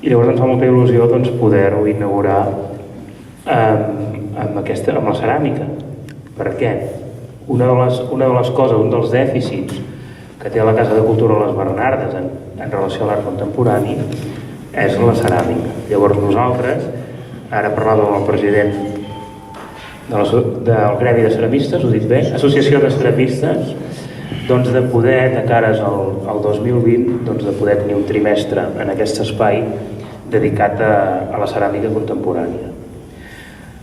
I llavors ens fa molta il·lusió poder-ho inaugurar amb la ceràmica. Per què? Una de les coses, un dels dèficits que té la Casa de Cultura Les Bernardes en relació a l'art contemporani és la ceràmica. Llavors nosaltres, ara parlàvem amb el president del Gremi de Ceramistes, ho dic bé, Associació de Ceramistes, de poder, de cares al 2020, de poder tenir un trimestre en aquest espai dedicat a la ceràmica contemporània.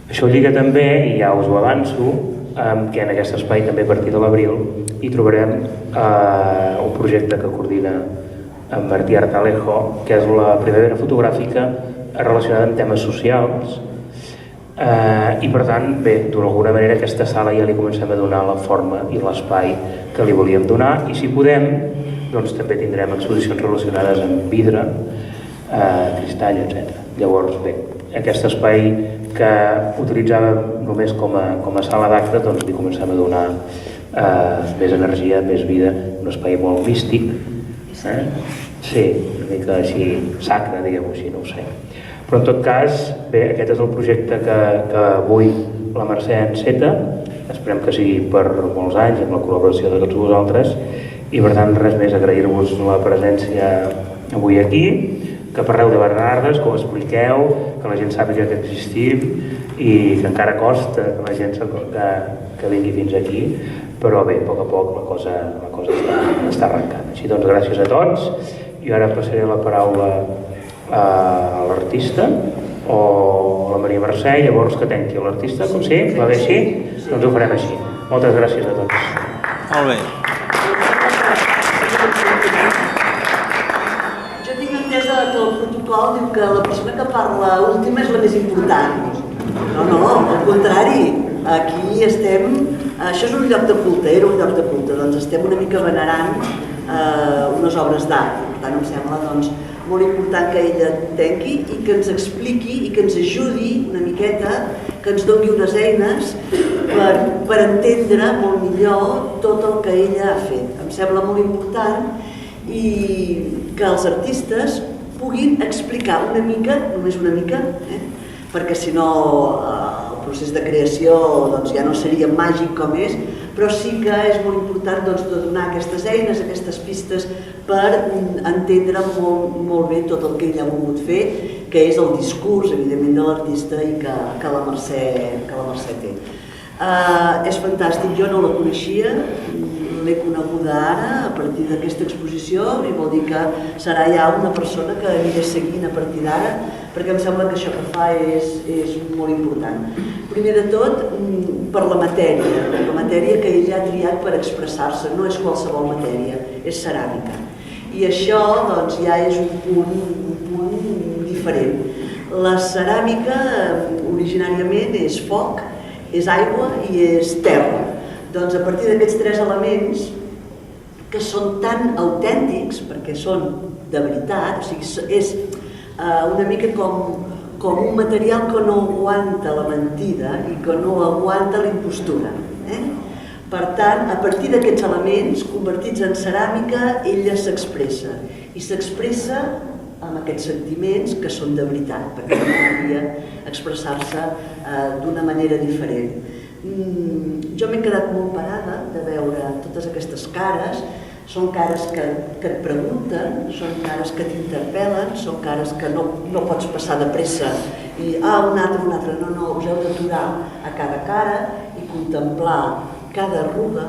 Això lliga també, i ja us ho avanço, que en aquest espai també a partir de l'abril hi trobarem un projecte que coordina amb Martí Artalejo, que és la primavera fotogràfica relacionada amb temes socials, i per tant, bé, d'alguna manera aquesta sala ja li comencem a donar la forma i l'espai que li volíem donar, i si podem també tindrem exposicions relacionades amb vidre, cristall, etc. Llavors, bé, aquest espai que utilitzàvem només com a sala d'acte, li comencem a donar més energia, més vida, un espai molt místic, sí, una mica així sacre, diguem-ho així, no ho sé. Però en tot cas, bé, aquest és el projecte que avui la Mercè enceta, esperem que sigui per molts anys, amb la col·laboració de tots vosaltres, i per tant res més, agrair-vos la presència avui aquí, que parleu de Bernardes, que ho expliqueu, que la gent sàpiga que existim i que encara costa que la gent que vingui fins aquí, però bé, a poc la cosa està arrencant. Així doncs, gràcies a tots, i ara passaré la paraula a l'artista o a la Maria Mercè, i llavors que tanqui l'artista, com sí? Va bé així? Doncs ho farem així. Moltes gràcies a tots. Molt bé. Que el protocol diu que la persona que parla última és la més important. No, al contrari, aquí estem, això és un lloc de culte, era un lloc de culte, doncs estem una mica venerant unes obres d'art. Per tant, em sembla molt important que ella tanqui i que ens expliqui i que ens ajudi una miqueta, que ens doni unes eines per entendre molt millor tot el que ella ha fet. Em sembla molt important i que els artistes puguin explicar una mica, només una mica, perquè si no el procés de creació ja no seria màgic com és, però sí que és molt important donar aquestes eines, aquestes pistes per entendre molt bé tot el que ell ha volgut fer, que és el discurs, evidentment, de l'artista i que la Mercè té. És fantàstic, jo no la coneixia, l'he coneguda ara a partir d'aquesta exposició i vol dir que serà ja una persona que aniré seguint a partir d'ara, perquè em sembla que això que fa és molt important. Primer de tot, per la matèria que ella ha triat per expressar-se, no és qualsevol matèria, és ceràmica. I això ja és un punt diferent. La ceràmica originàriament és foc, és aigua i és terra. Doncs a partir d'aquests tres elements, que són tan autèntics, perquè són de veritat, o sigui, és una mica com un material que no aguanta la mentida i que no aguanta la impostura. Per tant, a partir d'aquests elements, convertits en ceràmica, ella s'expressa. I s'expressa amb aquests sentiments que són de veritat, perquè no podria expressar-se d'una manera diferent. Jo m'he quedat molt parada de veure totes aquestes cares, són cares que et pregunten, són cares que t'interpel·len, són cares que no pots passar de pressa i un altre, no, us heu d'aturar a cada cara i contemplar cada arruga,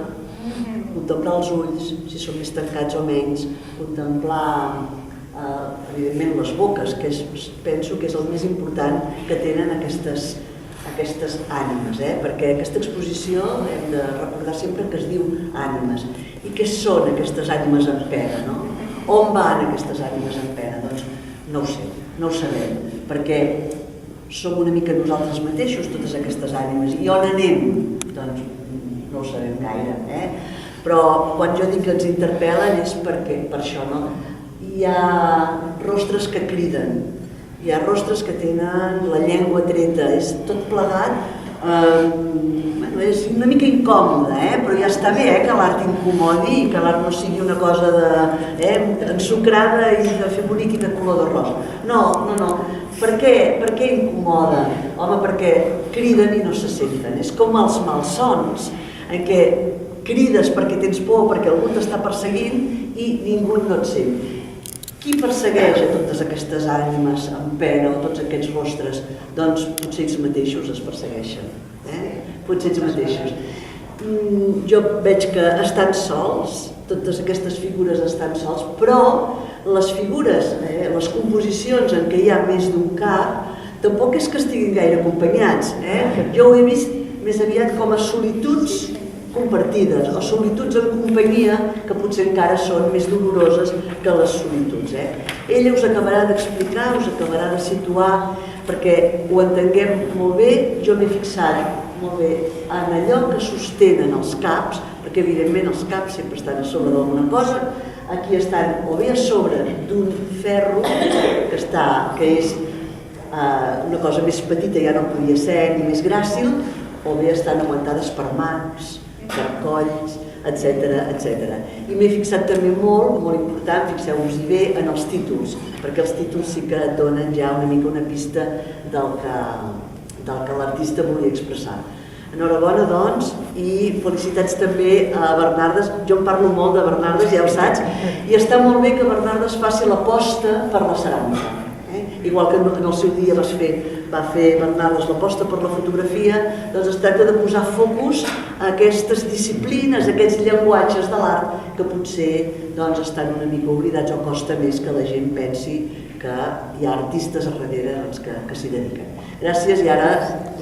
contemplar els ulls, si són més tancats o menys, contemplar evidentment les boques, que penso que és el més important que tenen aquestes ànimes, perquè aquesta exposició hem de recordar sempre que es diu ànimes. I què són aquestes ànimes en pena? On van aquestes ànimes en pena? Doncs no ho sé, no ho sabem, perquè som una mica nosaltres mateixos, totes aquestes ànimes. I on anem? Doncs no ho sabem gaire, però quan jo dic que ens interpel·len és per això, no? Hi ha rostres que criden, hi ha rostres que tenen la llengua treta, és tot plegat És una mica incòmode, però ja està bé que l'art incomodi i que l'art no sigui una cosa ensucrada i de fer bonic i de color de rosa. No. Per què incomoda? Home, perquè criden i no se senten. És com els malsons, en què crides perquè tens por, perquè algú t'està perseguint i ningú no et sent. Qui persegueix a totes aquestes ànimes amb pena o tots aquests rostres? Doncs potser ells mateixos es persegueixen. Potser ells mateixos. Jo veig que estan sols, totes aquestes figures estan sols, però les figures, les composicions en què hi ha més d'un cap, tampoc és que estiguin gaire acompanyats. Jo ho he vist més aviat com a solituds compartides o solituds en companyia que potser encara són més doloroses que les solituds. Ella us acabarà d'explicar, us acabarà de situar, perquè ho entenguem molt bé. Jo m'he fixat molt bé en allò que sostenen els caps, perquè evidentment els caps sempre estan a sobre d'alguna cosa. Aquí estan o bé a sobre d'un ferro que és una cosa més petita, ja no podia ser, ni més gràcil, o bé estan aguantades per mans, per colls, etc. I m'he fixat també molt important, fixeu-vos-hi bé, en els títols, perquè els títols sí que et donen ja una mica una pista del que l'artista volia expressar. Enhorabona, doncs, i felicitats també a Bernardes. Jo en parlo molt de Bernardes, ja ho saps, i està molt bé que Bernardes faci l'aposta per la ceràmica. Igual que en el seu dia va fer Bernardes l'aposta per la fotografia, doncs es tracta de posar focus a aquestes disciplines, a aquests llenguatges de l'art que potser estan una mica oblidats o costa més que la gent pensi que hi ha artistes a darrere que s'hi dediquen. Gràcies, i ara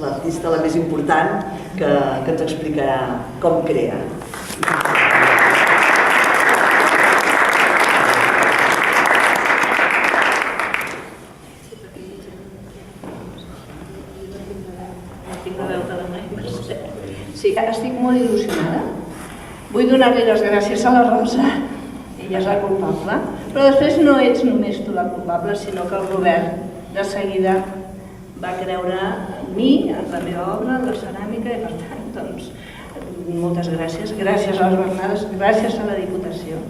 l'artista, la més important, que ens explicarà com crea. Sí, estic molt il·lusionada. Vull donar-li les gràcies a la Rosa, ella és la culpable, però després no ets només tu la culpable, sinó que el Robert de seguida va creure en mi, en la meva obra, en la ceràmica, i per tant, doncs, moltes gràcies. Gràcies a les Bernades, gràcies a la Diputació,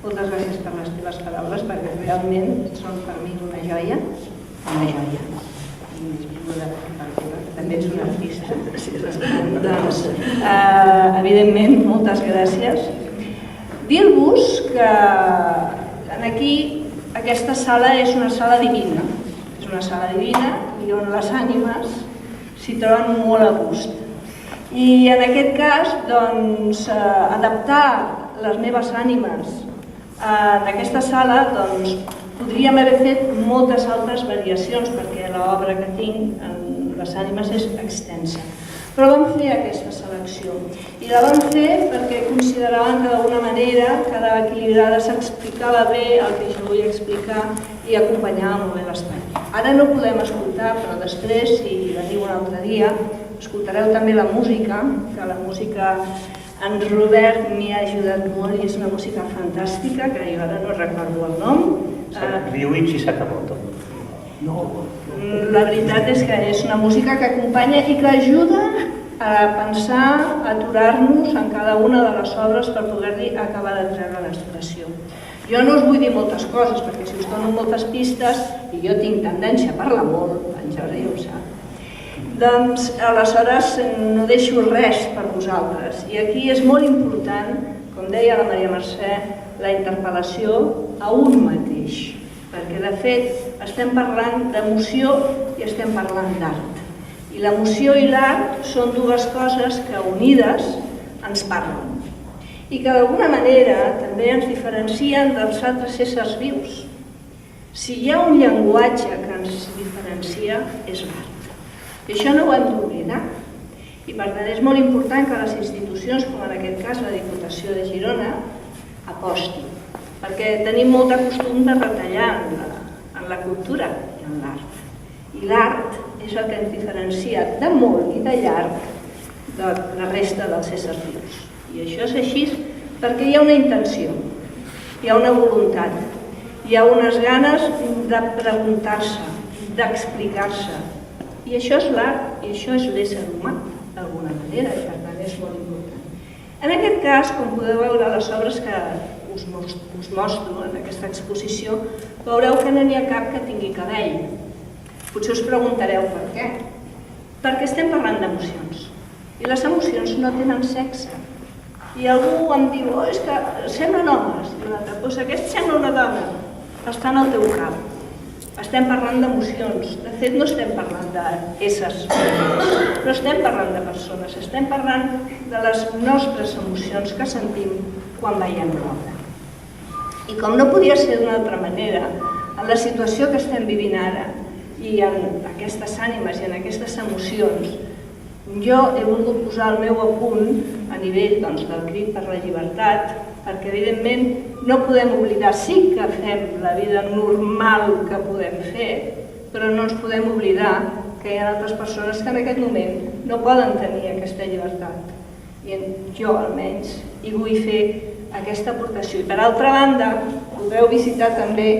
moltes gràcies per les teves paraules, perquè realment són per mi una joia. També ets un artista. Doncs, evidentment, moltes gràcies. Dir-vos que aquí aquesta sala és una sala divina. És una sala divina i on les ànimes s'hi troben molt a gust. I en aquest cas, doncs, adaptar les meves ànimes en aquesta sala, doncs, podríem haver fet moltes altres variacions, perquè l'obra que tinc en les ànimes és extensa. Però vam fer aquesta selecció. I la vam fer perquè consideraven que d'alguna manera cada equilibrada s'explicava bé el que jo volia explicar i acompanyava molt bé l'espai. Ara no podem escoltar, però després, si veniu un altre dia, escoltareu també la música, que la música en Robert m'hi ha ajudat molt i és una música fantàstica, que jo ara no recordo el nom. Ryuichi Sakamoto. La veritat és que és una música que acompanya i que ajuda a pensar, a aturar-nos en cada una de les obres per poder-li acabar de treure l'expressió. Jo no us vull dir moltes coses, perquè si us dono moltes pistes, i jo tinc tendència a parlar molt, en Jordi ho sap, doncs aleshores no deixo res per vosaltres. I aquí és molt important, com deia la Maria Mercè, la interpel·lació a un mateix, perquè de fet estem parlant d'emoció i estem parlant d'art. I l'emoció i l'art són dues coses que unides ens parlen i que d'alguna manera també ens diferencien dels altres éssers vius. Si hi ha un llenguatge que ens diferencia és l'art. I això no ho hem d'oblidar. I per tant és molt important que les institucions, com en aquest cas la Diputació de Girona, apostin. Perquè tenim molt de costum de retallar en la cultura i en l'art. I l'art és el que ens diferencia de molt i de llarg de la resta dels éssers vius. I això és així perquè hi ha una intenció, hi ha una voluntat, hi ha unes ganes de preguntar-se, d'explicar-se I això és l'art, i això és l'ésser humà, d'alguna manera, i per tant és molt important. En aquest cas, com podeu veure a les obres que us mostro en aquesta exposició, veureu que no n'hi ha cap que tingui cabell. Potser us preguntareu per què. Perquè estem parlant d'emocions. I les emocions no tenen sexe. I algú em diu, oh, és que semblen homes. I l'altre, doncs aquest sembla una dona. Està en el teu cap. Estem parlant d'emocions. De fet, no estem parlant d'éssers, però estem parlant de persones. Estem parlant de les nostres emocions que sentim quan veiem l'obra. I com no podia ser d'una altra manera, en la situació que estem vivint ara, i en aquestes ànimes i en aquestes emocions, jo he volgut posar el meu apunt a nivell del crit per la llibertat, perquè evidentment no podem oblidar, sí que fem la vida normal que podem fer, però no ens podem oblidar que hi ha altres persones que en aquest moment no poden tenir aquesta llibertat. I jo, almenys, hi vull fer aquesta aportació. I per altra banda, podeu visitar també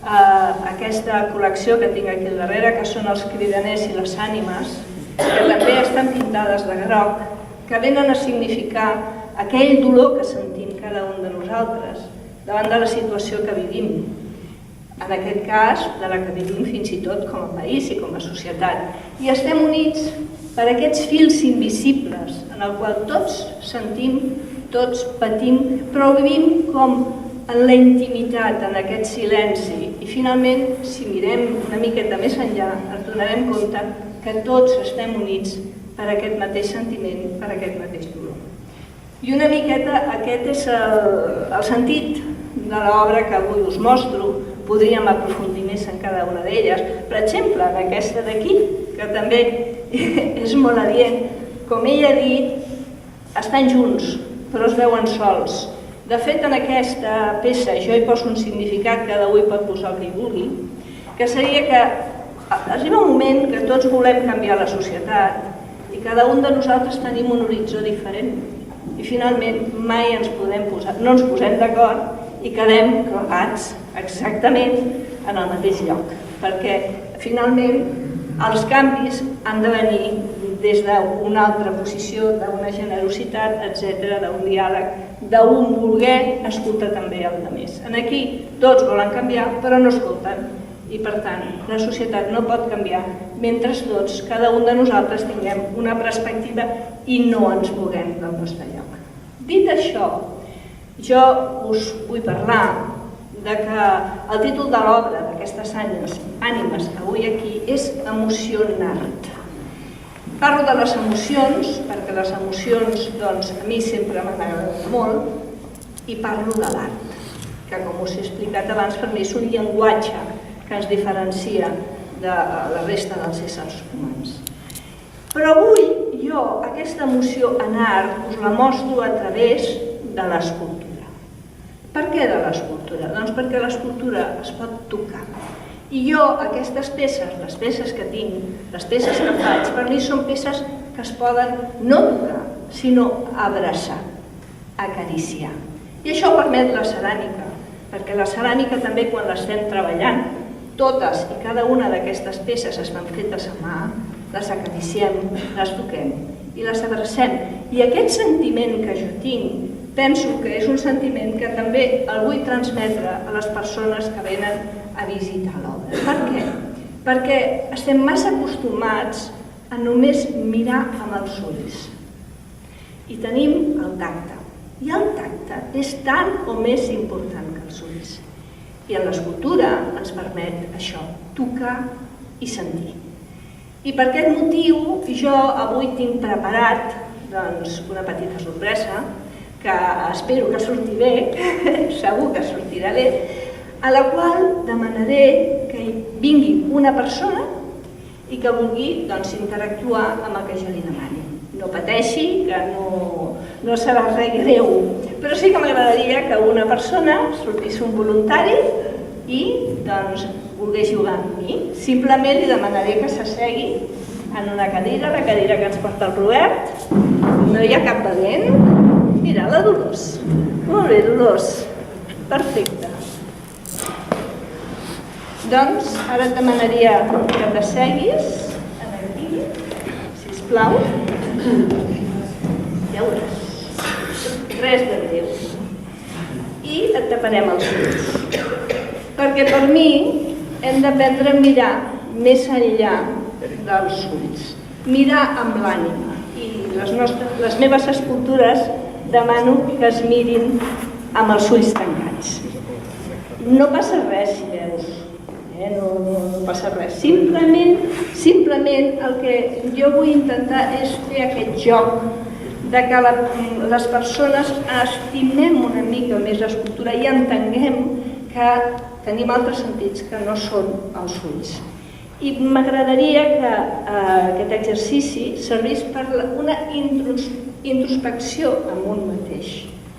aquesta col·lecció que tinc aquí al darrere, que són els cridaners i les ànimes, que també estan pintades de groc, que venen a significar aquell dolor que sentim cada un de nosaltres davant de la situació que vivim. En aquest cas, de la que vivim fins i tot com a país i com a societat. I estem units per aquests fils invisibles en el qual tots sentim, tots patim, però vivim com en la intimitat, en aquest silenci. I finalment, si mirem una miqueta més enllà, ens donarem compte que tots estem units per aquest mateix sentiment, per aquest mateix dolor. I una miqueta aquest és el sentit de l'obra que avui us mostro. Podríem aprofundir més en cada una d'elles. Per exemple, en aquesta d'aquí, que també és molt adient. Com ella ha dit, estan junts, però es veuen sols. De fet, en aquesta peça jo hi poso un significat, cada un hi pot posar el que hi vulgui, que seria que arriba un moment que tots volem canviar la societat i cada un de nosaltres tenim un horitzó diferent. I finalment mai no ens posem d'acord i quedem clavats exactament en el mateix lloc, perquè finalment els canvis han de venir des d'una altra posició, d'una generositat, etc., d'un diàleg, d'un voler escoltar també els altres. Aquí tots volen canviar, però no escolten, i per tant la societat no pot canviar mentre tots, cada un de nosaltres, tinguem una perspectiva i no ens moguem del nostre lloc. Dit això, jo us vull parlar de que el títol de l'obra d'aquestes ànimes avui aquí és Emocionar-te. Parlo de les emocions, perquè les emocions a mi sempre m'han agradat molt, i parlo de l'art, que com us he explicat abans, per mi és un llenguatge que ens diferencia de la resta dels éssers humans. Però avui jo aquesta emoció en art us la mostro a través de l'escultura. Per què de l'escultura? Doncs perquè l'escultura es pot tocar. I jo aquestes peces, les peces que tinc, les peces que faig, per mi són peces que es poden no tocar, sinó abraçar, acariciar. I això ho permet la ceràmica, perquè la ceràmica també quan l'estem treballant, totes i cada una d'aquestes peces estan fetes a mà, les acariciem, les toquem i les abracem. I aquest sentiment que jo tinc, penso que és un sentiment que també el vull transmetre a les persones que venen a visitar l'obra. Per què? Perquè estem massa acostumats a només mirar amb els ulls. I tenim el tacte. I el tacte és tan o més important que els ulls. I en l'escultura ens permet això, tocar i sentir. I per aquest motiu jo avui tinc preparat una petita sorpresa, que espero que surti bé, segur que sortirà bé, a la qual demanaré que hi vingui una persona i que vulgui interactuar amb el que jo li demani. No pateixi, que no serà res greu, però sí que m'agradaria que una persona sortís un voluntari i volgués jugar amb mi. Simplement li demanaré que s'assegui en una cadira, la cadira que ens porta el Robert. No hi ha cap valent. Mira, la Dolors. Molt bé, Dolors. Perfecte. Doncs ara et demanaria que t'asseguis en sisplau. Ja ho veuràs. Res de greu. I et taparem els ulls. Perquè per mi hem d'aprendre a mirar més enllà dels ulls. Mirar amb l'ànima. I les meves escultures demano que es mirin amb els ulls tancats. No passa res si veus. No passa res. Simplement el que jo vull intentar és fer aquest joc de que les persones estimem una mica més l'escultura i entenguem que tenim altres sentits que no són els ulls. I m'agradaria que aquest exercici servís per una introspecció amb un mateix.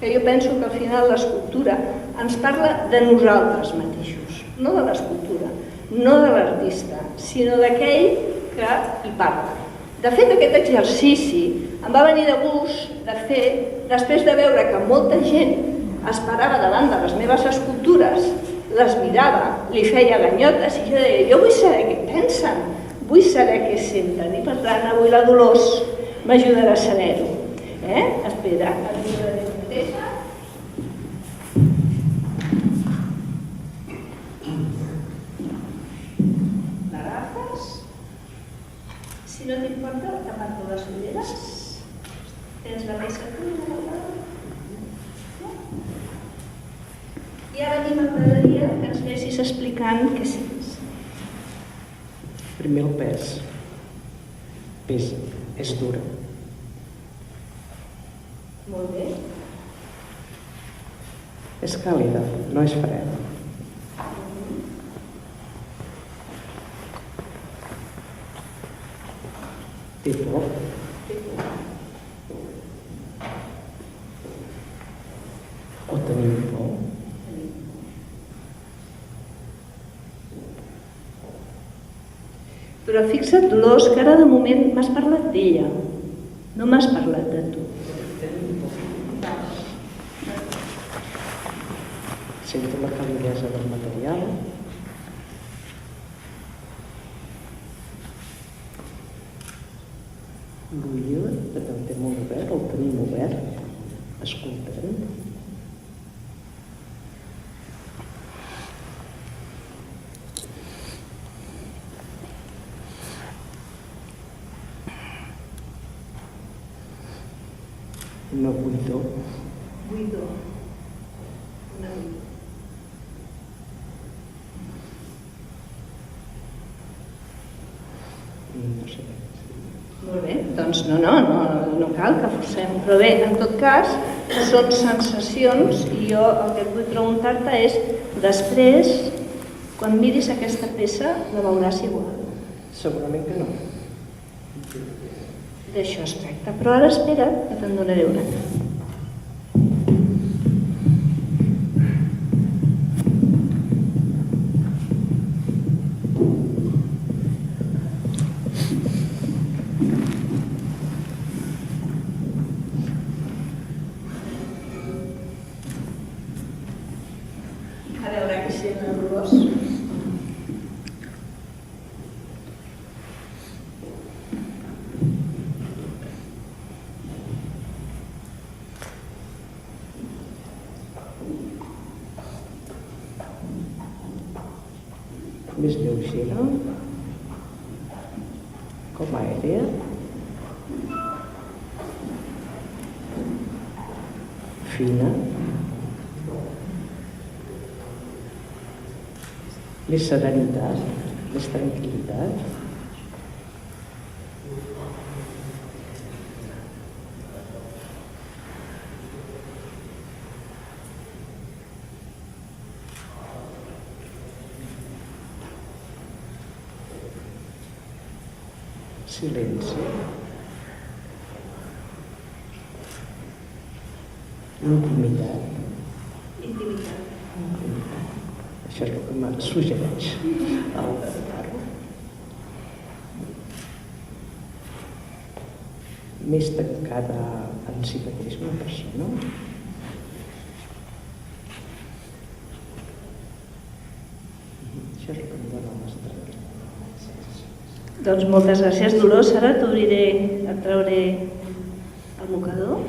Que jo penso que al final l'escultura ens parla de nosaltres mateixos, no de l'escultura, no de l'artista, sinó d'aquell que hi parla. De fet, aquest exercici em va venir de gust de fer després de veure que molta gent es parava davant de les meves escultures, les mirava, li feia ganyotes i jo deia, jo vull saber què pensen, vull saber què senten i per tant avui la Dolors m'ajudarà a saber-ho. Espera, ajudaré mateixa. L'agafes? Si no t'importa, tapar-te les ulleres. Tens la peça aquí. I ara a mi m'agradaria que ens anessis explicant què sents. Primer el pes. Pesa, és dura. Molt bé. És càlida, no és freda. Té por. O tenim por. Però fixa't, Dolors, que ara de moment m'has parlat d'ella, no m'has parlat de tu. Sento la calidesa del material. L'ull el té molt obert, el tenim obert, escoltem. Una buidor. Buidor. Una buidor. No sé. Molt bé, doncs no cal que forcem. Però bé, en tot cas, són sensacions i jo el que et vull preguntar-te és, després, quan miris aquesta peça, la veuràs igual. Segurament que no. D'això es tracta. Però ara espera, que te'n donaré una. A veure què sent el Dolors. Més lleugera, com aèria, fina, més serenitat, més tranquil·litat. Silenci. Intimitat. Intimitat. Això és el que em suggereix el Caro. Més tancada en si mateix una persona. Això és el que em dona l'estrany. Doncs moltes gràcies, Dolors. Ara t'obriré, et trauré el mocador.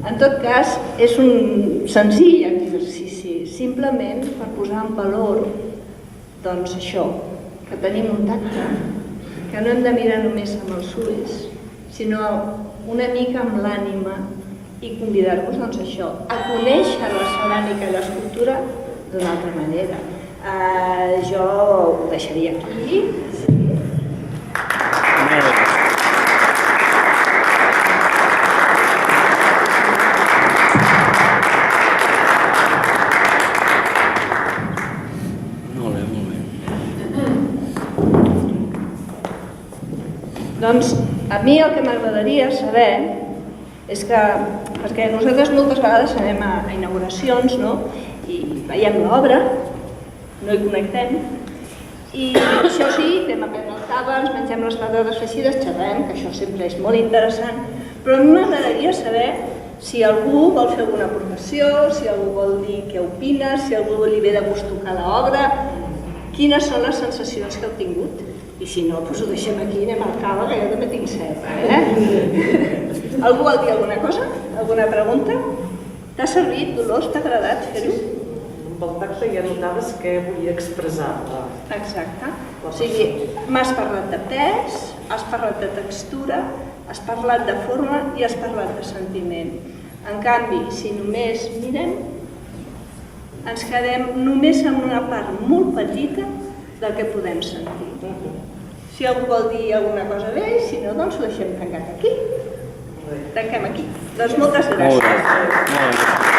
En tot cas, és un senzill exercici, simplement per posar en valor doncs això, que tenim un tacte, que no hem de mirar només amb els ulls, sinó una mica amb l'ànima i convidar-vos doncs això, a conèixer la ceràmica i l'escultura d'una altra manera. Jo ho deixaria aquí. Doncs a mi el que m'agradaria saber és que, perquè nosaltres moltes vegades anem a inauguracions, no? I veiem l'obra, no hi connectem, i això sí, anem a prendre el cava, ens mengem les patates fregides, xerrem, que això sempre és molt interessant, però a mi m'agradaria saber si algú vol fer alguna aportació, si algú vol dir què opina, si algú li ve de gust tocar l'obra, quines són les sensacions que heu tingut. I si no, doncs ho deixem aquí, anem al cava, que jo també tinc set. Algú vol dir alguna cosa? Alguna pregunta? T'ha servit, Dolors? T'ha agradat fer-ho? Amb el tacte ja notaves què volia expressar. Exacte. O sigui, m'has parlat de pes, has parlat de textura, has parlat de forma i has parlat de sentiment. En canvi, si només mirem, ens quedem només amb una part molt petita del que podem sentir. Si algú vol dir alguna cosa bé, si no, doncs ho deixem tancat aquí. Tanquem aquí. Doncs moltes gràcies.